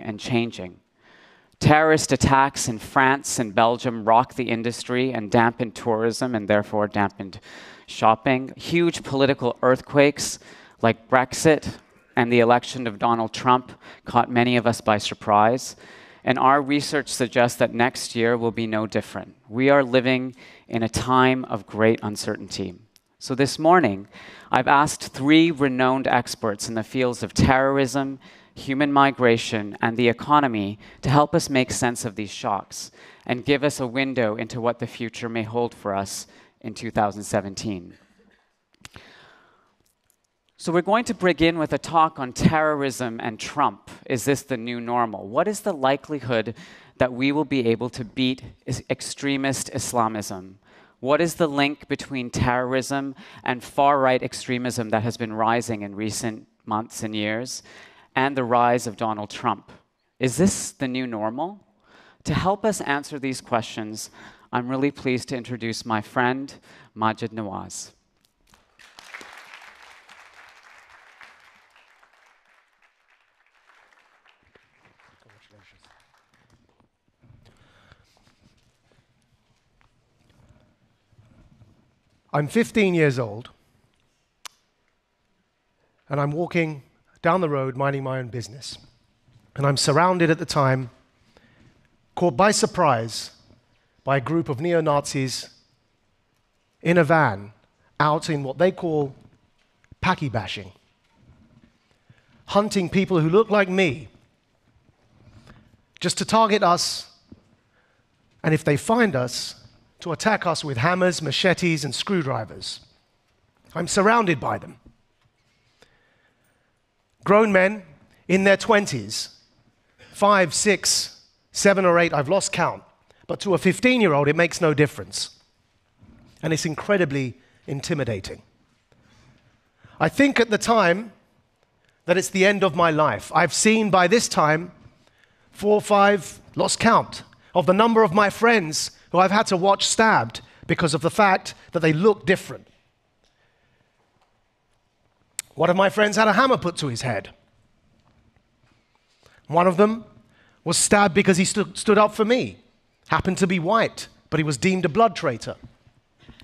and changing. Terrorist attacks in France and Belgium rocked the industry and dampened tourism and therefore dampened shopping. Huge political earthquakes like Brexit and the election of Donald Trump caught many of us by surprise. And our research suggests that next year will be no different. We are living in a time of great uncertainty. So this morning, I've asked 3 renowned experts in the fields of terrorism, human migration, and the economy to help us make sense of these shocks and give us a window into what the future may hold for us in 2017. So we're going to begin with a talk on terrorism and Trump. Is this the new normal? What is the likelihood that we will be able to beat extremist Islamism? What is the link between terrorism and far-right extremism that has been rising in recent months and years, and the rise of Donald Trump? Is this the new normal? To help us answer these questions, I'm really pleased to introduce my friend, Maajid Nawaz. I'm 15 years old, and I'm walking down the road minding my own business. And I'm surrounded at the time, caught by surprise, by a group of neo-Nazis in a van out in what they call packy bashing, hunting people who look like me just to target us, and if they find us, to attack us with hammers, machetes, and screwdrivers. I'm surrounded by them. Grown men in their 20s, 5, 6, 7 or 8, I've lost count. But to a 15-year-old, it makes no difference. And it's incredibly intimidating. I think at the time that it's the end of my life. I've seen by this time 4 or 5, lost count, of the number of my friends who I've had to watch stabbed because of the fact that they look different. One of my friends had a hammer put to his head. One of them was stabbed because he stood up for me. Happened to be white, but he was deemed a blood traitor.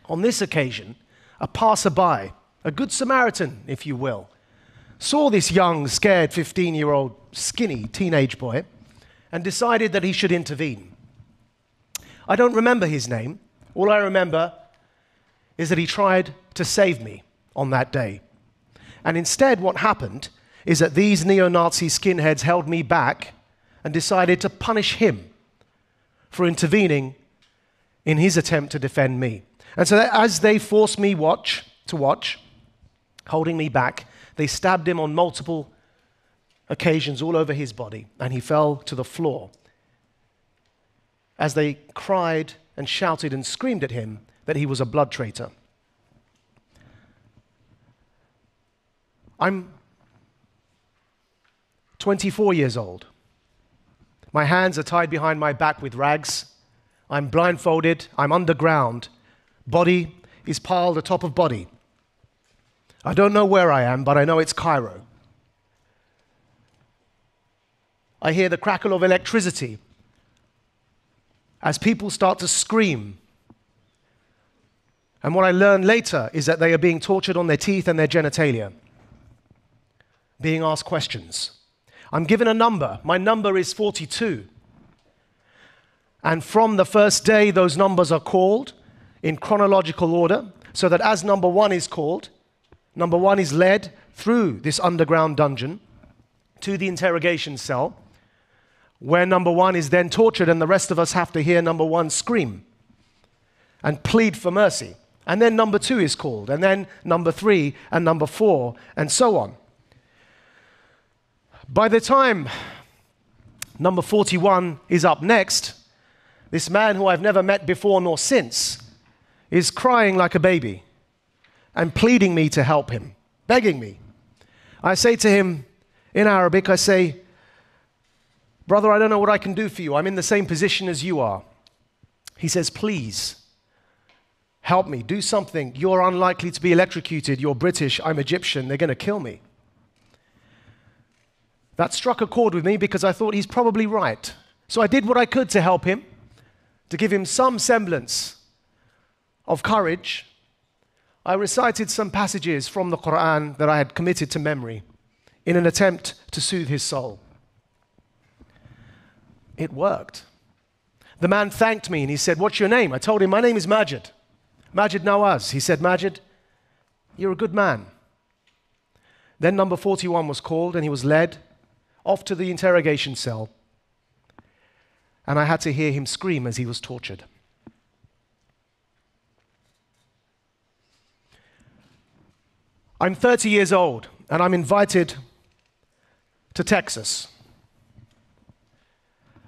On this occasion, a passerby, a good Samaritan, if you will, saw this young, scared 15-year-old, skinny teenage boy and decided that he should intervene. I don't remember his name. All I remember is that he tried to save me on that day. And instead, what happened is that these neo-Nazi skinheads held me back and decided to punish him for intervening in his attempt to defend me. And so as they forced me to watch, holding me back, they stabbed him on multiple occasions all over his body, and he fell to the floor as they cried and shouted and screamed at him that he was a blood traitor. I'm 24 years old. My hands are tied behind my back with rags. I'm blindfolded. I'm underground. Body is piled atop of body. I don't know where I am, but I know it's Cairo. I hear the crackle of electricity as people start to scream. And what I learn later is that they are being tortured on their teeth and their genitalia, being asked questions. I'm given a number. My number is 42. And from the first day, those numbers are called in chronological order, so that as number 1 is called, number 1 is led through this underground dungeon to the interrogation cell, where number 1 is then tortured, and the rest of us have to hear number 1 scream and plead for mercy. And then number 2 is called, and then number 3 and number 4, and so on. By the time number 41 is up next, this man who I've never met before nor since is crying like a baby and pleading me to help him, begging me. I say to him in Arabic, I say, "Brother, I don't know what I can do for you. I'm in the same position as you are." He says, "Please, help me, do something. You're unlikely to be electrocuted. You're British, I'm Egyptian. They're going to kill me." That struck a chord with me because I thought he's probably right. So I did what I could to help him, to give him some semblance of courage. I recited some passages from the Quran that I had committed to memory in an attempt to soothe his soul. It worked. The man thanked me and he said, "What's your name?" I told him, "My name is Maajid. Maajid Nawaz." He said, "Maajid, you're a good man." Then number 41 was called and he was led off to the interrogation cell. And I had to hear him scream as he was tortured. I'm 30 years old and I'm invited to Texas.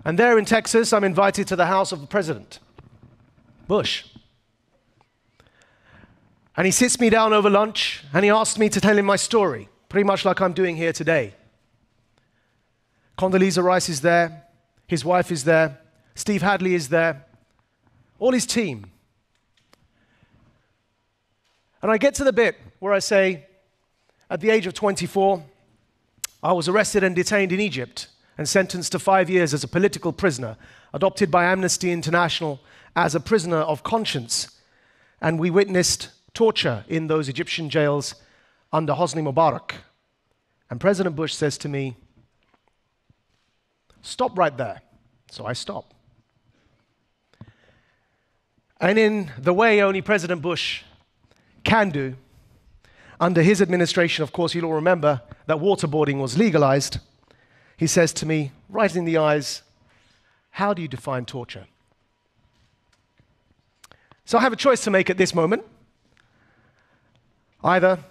And there in Texas, I'm invited to the house of the president, Bush. And he sits me down over lunch and he asks me to tell him my story, pretty much like I'm doing here today. Condoleezza Rice is there, his wife is there, Steve Hadley is there, all his team. And I get to the bit where I say, at the age of 24, I was arrested and detained in Egypt and sentenced to 5 years as a political prisoner, adopted by Amnesty International as a prisoner of conscience. And we witnessed torture in those Egyptian jails under Hosni Mubarak. And President Bush says to me, "Stop right there." So I stop. And in the way only President Bush can do, under his administration, of course, you'll all remember that waterboarding was legalized. He says to me, right in the eyes, "How do you define torture?" So I have a choice to make at this moment. Either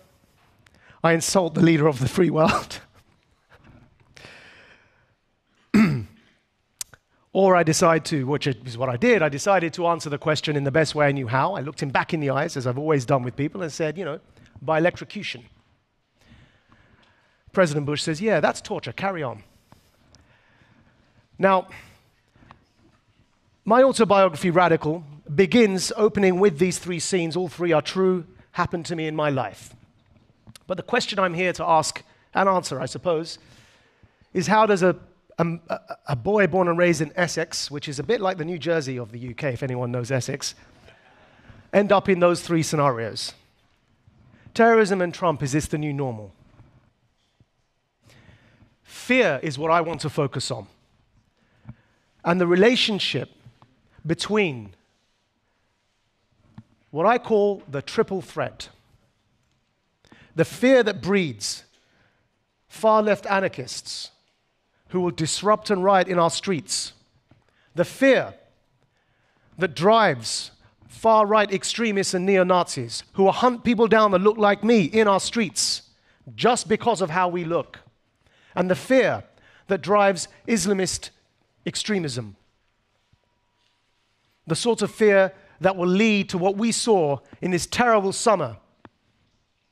I insult the leader of the free world, or I decide to, which is what I did, I decided to answer the question in the best way I knew how. I looked him back in the eyes, as I've always done with people, and said, by electrocution. President Bush says, "Yeah, that's torture, carry on." Now, my autobiography, Radical, begins opening with these three scenes. All three are true, happened to me in my life. But the question I'm here to ask and answer, I suppose, is how does a boy born and raised in Essex, which is a bit like the New Jersey of the UK, if anyone knows Essex, end up in those three scenarios? Terrorism and Trump, is this the new normal? Fear is what I want to focus on. And the relationship between what I call the triple threat. The fear that breeds far-left anarchists who will disrupt and riot in our streets. The fear that drives far-right extremists and neo-Nazis who will hunt people down that look like me in our streets just because of how we look. And the fear that drives Islamist extremism. The sort of fear that will lead to what we saw in this terrible summer,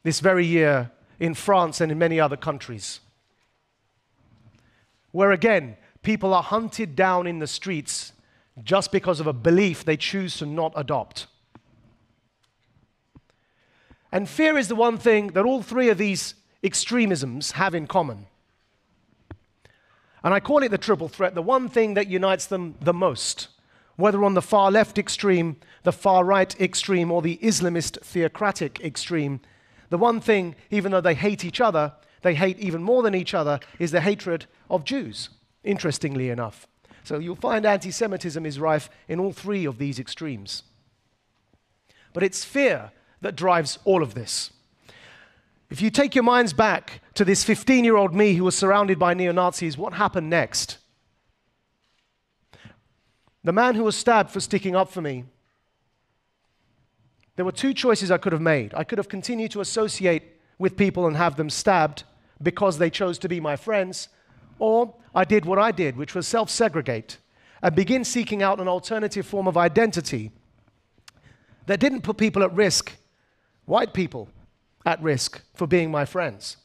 this very year, in France and in many other countries. Where again, people are hunted down in the streets just because of a belief they choose to not adopt. And fear is the one thing that all three of these extremisms have in common. And I call it the triple threat, the one thing that unites them the most, whether on the far left extreme, the far right extreme, or the Islamist theocratic extreme. The one thing, even though they hate each other, they hate even more than each other, is the hatred of Jews, interestingly enough. So you'll find anti-Semitism is rife in all three of these extremes. But it's fear that drives all of this. If you take your minds back to this 15-year-old me who was surrounded by neo-Nazis, what happened next? The man who was stabbed for sticking up for me, there were two choices I could have made. I could have continued to associate with people and have them stabbed because they chose to be my friends, or I did what I did, which was self-segregate and begin seeking out an alternative form of identity that didn't put people at risk, white people at risk, for being my friends.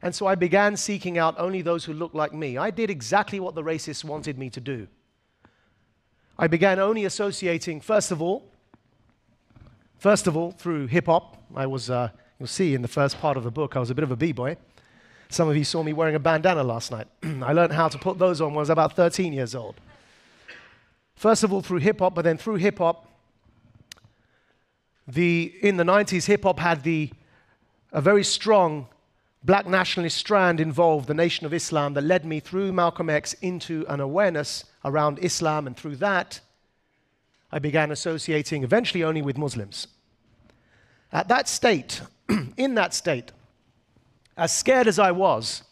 And so I began seeking out only those who looked like me. I did exactly what the racists wanted me to do. I began only associating, first of all, through hip-hop. I was, you'll see in the first part of the book, I was a bit of a b-boy. Some of you saw me wearing a bandana last night. I learned how to put those on when I was about 13 years old. First of all, through hip-hop, but then through hip-hop, in the 90s, hip-hop had a very strong black nationalist strand involved, the Nation of Islam, that led me through Malcolm X into an awareness around Islam, and through that, I began associating eventually only with Muslims. At that state, in that state, as scared as I was,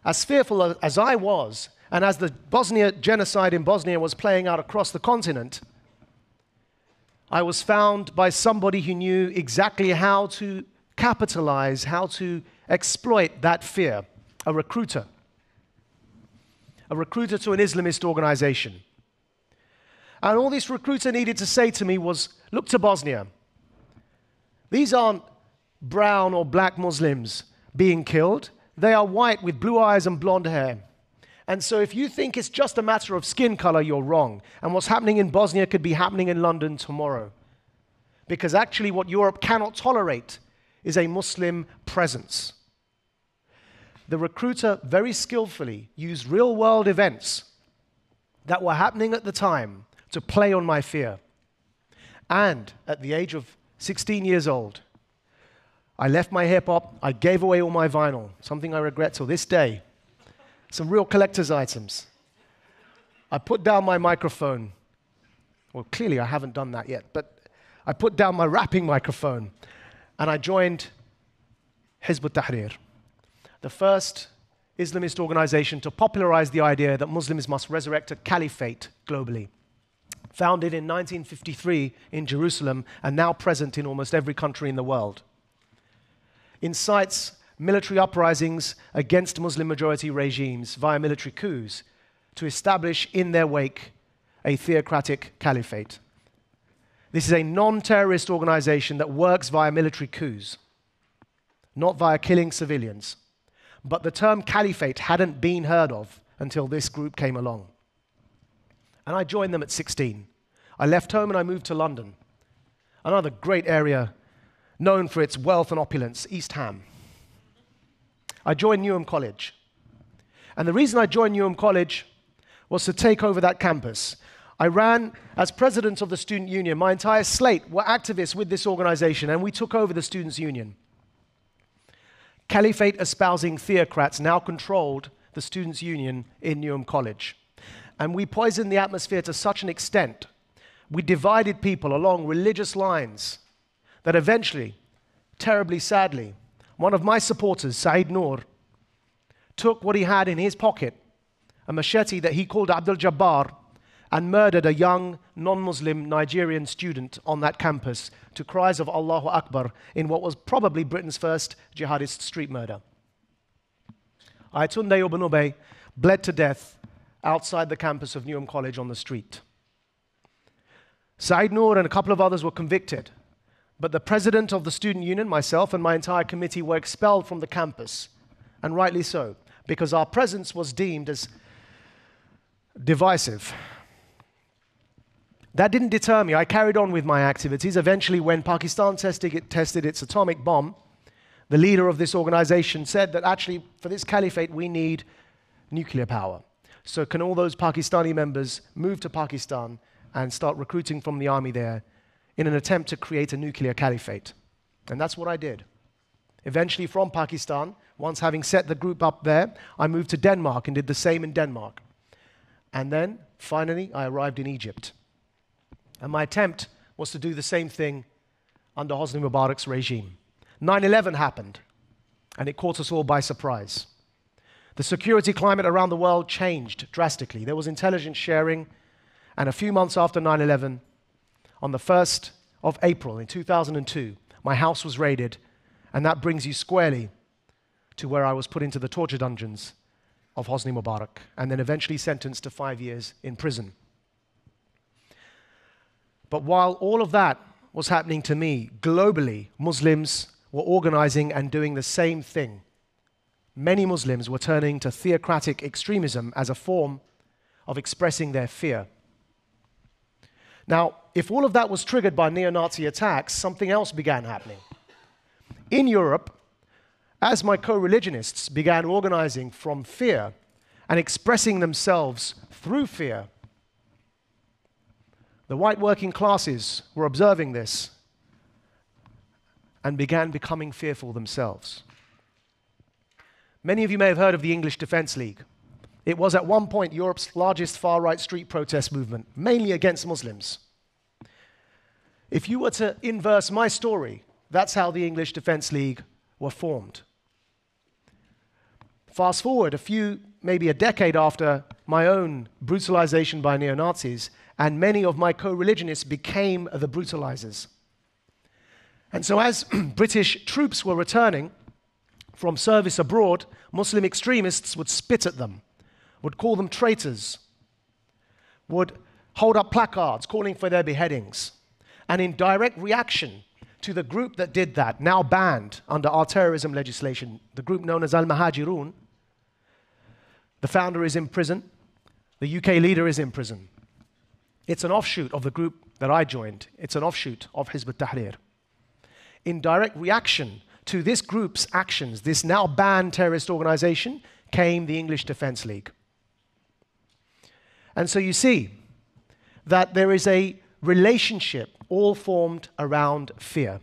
as fearful as I was, and as the Bosnia genocide in Bosnia was playing out across the continent, I was found by somebody who knew exactly how to capitalize, how to exploit that fear, a recruiter to an Islamist organization. And all this recruiter needed to say to me was, look to Bosnia. These aren't brown or black Muslims being killed. They are white with blue eyes and blonde hair. And so if you think it's just a matter of skin color, you're wrong. And what's happening in Bosnia could be happening in London tomorrow. Because actually what Europe cannot tolerate is a Muslim presence. The recruiter very skillfully used real-world events that were happening at the time to play on my fear. And at the age of 16 years old, I left my hip-hop, I gave away all my vinyl, something I regret till this day. Some real collector's items. I put down my microphone. Well, clearly I haven't done that yet, but I put down my rapping microphone and I joined Hizb ut-Tahrir, the first Islamist organization to popularize the idea that Muslims must resurrect a caliphate globally. Founded in 1953 in Jerusalem and now present in almost every country in the world. Incites military uprisings against Muslim-majority regimes via military coups to establish in their wake a theocratic caliphate. This is a non-terrorist organization that works via military coups, not via killing civilians. But the term caliphate hadn't been heard of until this group came along. And I joined them at 16. I left home and I moved to London, another great area known for its wealth and opulence, East Ham. I joined Newham College. And the reason I joined Newham College was to take over that campus. I ran as president of the student union. My entire slate were activists with this organization, and we took over the students' union. Caliphate-espousing theocrats now controlled the students' union in Newham College. And we poisoned the atmosphere to such an extent, we divided people along religious lines that eventually, terribly sadly, one of my supporters, Saeed Noor, took what he had in his pocket, a machete that he called Abdul Jabbar, and murdered a young non-Muslim Nigerian student on that campus to cries of Allahu Akbar in what was probably Britain's first jihadist street murder. Ayatunde Ibn Ubay bled to death outside the campus of Newham College on the street. Saeed Noor and a couple of others were convicted, but the president of the student union, myself and my entire committee, were expelled from the campus, and rightly so, because our presence was deemed as divisive. That didn't deter me. I carried on with my activities. Eventually, when Pakistan tested its atomic bomb, the leader of this organization said that actually, for this caliphate, we need nuclear power. So can all those Pakistani members move to Pakistan and start recruiting from the army there in an attempt to create a nuclear caliphate? And that's what I did. Eventually, from Pakistan, once having set the group up there, I moved to Denmark and did the same in Denmark. And then, finally, I arrived in Egypt. And my attempt was to do the same thing under Hosni Mubarak's regime. 9/11 happened, and it caught us all by surprise. The security climate around the world changed drastically. There was intelligence sharing, and a few months after 9/11, on the 1st of April in 2002, my house was raided, and that brings you squarely to where I was put into the torture dungeons of Hosni Mubarak, and then eventually sentenced to 5 years in prison. But while all of that was happening to me, globally, Muslims were organizing and doing the same thing. Many Muslims were turning to theocratic extremism as a form of expressing their fear. Now, if all of that was triggered by neo-Nazi attacks, something else began happening. In Europe, as my co-religionists began organizing from fear and expressing themselves through fear, the white working classes were observing this and began becoming fearful themselves. Many of you may have heard of the English Defence League. It was at one point Europe's largest far-right street protest movement, mainly against Muslims. If you were to inverse my story, that's how the English Defence League were formed. Fast forward maybe a decade after my own brutalization by neo-Nazis, and many of my co-religionists became the brutalizers. And so as British troops were returning from service abroad, Muslim extremists would spit at them, would call them traitors, would hold up placards calling for their beheadings. And in direct reaction to the group that did that, now banned under our terrorism legislation, the group known as Al-Mahajirun, the founder is in prison, the UK leader is in prison. It's an offshoot of the group that I joined. It's an offshoot of Hizb ut-Tahrir. In direct reaction to this group's actions, this now banned terrorist organization, came the English Defence League. And so you see that there is a relationship all formed around fear.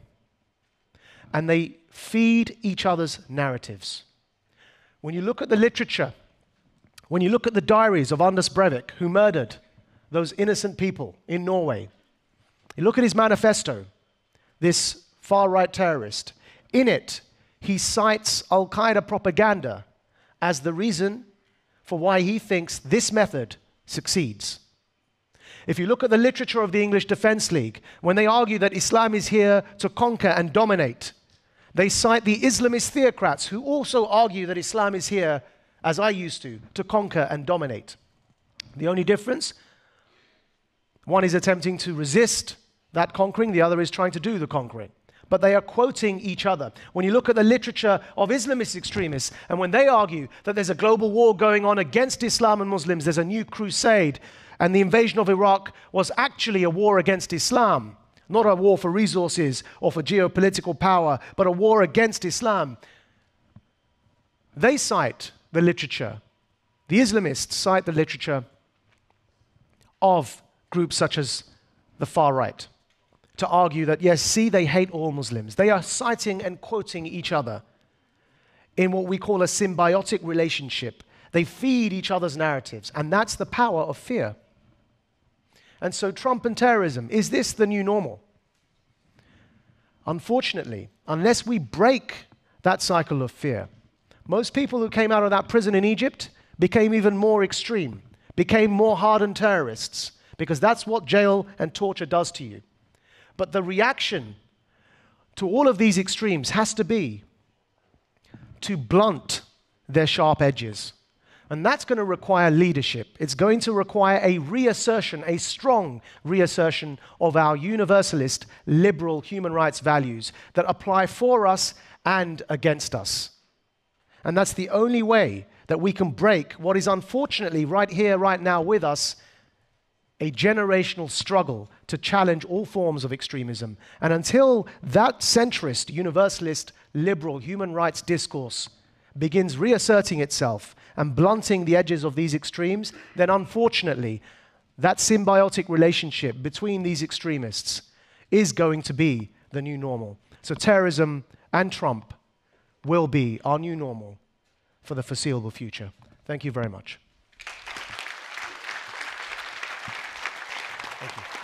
And they feed each other's narratives. When you look at the literature, when you look at the diaries of Anders Breivik, who murdered those innocent people in Norway, you look at his manifesto, this far-right terrorist. In it, he cites Al-Qaeda propaganda as the reason for why he thinks this method succeeds. If you look at the literature of the English Defence League, when they argue that Islam is here to conquer and dominate, they cite the Islamist theocrats who also argue that Islam is here, as I used to conquer and dominate. The only difference, one is attempting to resist that conquering, the other is trying to do the conquering. But they are quoting each other. When you look at the literature of Islamist extremists, and when they argue that there's a global war going on against Islam and Muslims, there's a new crusade, and the invasion of Iraq was actually a war against Islam, not a war for resources or for geopolitical power, but a war against Islam. They cite the literature, the Islamists cite the literature of groups such as the far right to argue that, yes, see, they hate all Muslims. They are citing and quoting each other in what we call a symbiotic relationship. They feed each other's narratives, and that's the power of fear. And so Trump and terrorism, is this the new normal? Unfortunately, unless we break that cycle of fear, most people who came out of that prison in Egypt became even more extreme, became more hardened terrorists, because that's what jail and torture does to you. But the reaction to all of these extremes has to be to blunt their sharp edges. And that's going to require leadership. It's going to require a reassertion, a strong reassertion of our universalist, liberal human rights values that apply for us and against us. And that's the only way that we can break what is unfortunately right here, right now with us, a generational struggle to challenge all forms of extremism. And until that centrist, universalist, liberal human rights discourse begins reasserting itself and blunting the edges of these extremes, then unfortunately, that symbiotic relationship between these extremists is going to be the new normal. So terrorism and Trump will be our new normal for the foreseeable future. Thank you very much. Thank you.